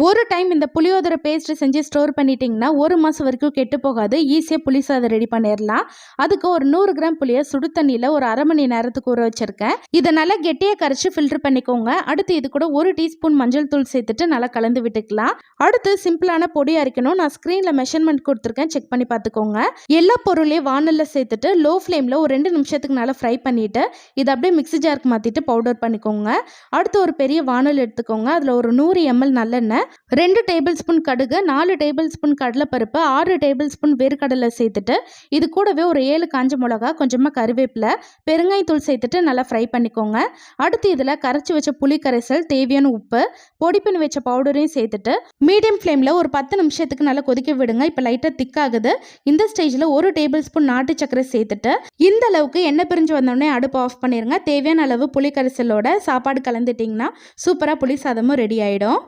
ஒரு டைம் இந்த புளியோதரை பேஸ்ட் செஞ்சு ஸ்டோர் பண்ணிட்டீங்கன்னா 1 மாதம் வரைக்கும் கெட்டு போகாது. ஈஸியாக புளி சாதம் ரெடி பண்ணிடலாம். அதுக்கு ஒரு 100 கிராம் புளியை சுடு தண்ணியில் ஒரு அரை மணி நேரத்துக்கு ஊற வச்சிருக்கேன். இதை நல்லா கெட்டியாக கரைச்சி ஃபில்டர் பண்ணிக்கோங்க. அடுத்து இது கூட 1 டீஸ்பூன் மஞ்சள் தூள் சேர்த்துட்டு நல்லா கலந்து விட்டுக்கலாம். அடுத்து சிம்பிளான பொடி அரைக்கணும். நான் ஸ்க்ரீனில் மெஷர்மெண்ட் கொடுத்துருக்கேன், செக் பண்ணி பார்த்துக்கோங்க. எல்லா பொருளையும் வானலில் சேர்த்துட்டு லோ ஃப்ளேமில் ஒரு 2 நிமிஷத்துக்கு நல்லா ஃப்ரை பண்ணிவிட்டு இதை அப்படியே மிக்ஸி ஜாருக்கு மாற்றிட்டு பவுடர் பண்ணிக்கோங்க. அடுத்து ஒரு பெரிய வானல் எடுத்துக்கோங்க. அதில் ஒரு 100 ml நல்லெண்ணெய், 2 டேபிள் ஸ்பூன் கடுகு, 4 டேபிள் ஸ்பூன் கடலைப்பருப்பு, 6 டேபிள் ஸ்பூன் வேர்க்கடலை சேர்த்துட்டு இது கூடவே ஒரு 7 காஞ்ச மிளகா, கொஞ்சமாக கருவேப்பிலை, பெருங்காயத்தூள் சேர்த்துட்டு நல்லா ஃப்ரை பண்ணிக்கோங்க. அடுத்து இதில் கரைச்சி வச்ச புளி கரைசல், தேவையான உப்பு, பொடி பண்ணி வச்ச பவுடரையும் சேர்த்துட்டு மீடியம் ஃப்ளேமில் ஒரு 10 நிமிஷத்துக்கு நல்லா கொதிக்க விடுங்க. இப்போ லைட்டாக திக்காகுது. இந்த ஸ்டேஜில் 1 டேபிள் ஸ்பூன் நாட்டு சர்க்கரை சேர்த்துட்டு இந்த அளவுக்கு எண்ணெய் பிரிஞ்சு வந்தோடனே அடுப்பு ஆஃப் பண்ணிடுங்க. தேவையான அளவு புளி கரைசலோட சாப்பாடு கலந்துட்டிங்கன்னா சூப்பராக புளி சாதமும் ரெடி ஆகிடும்.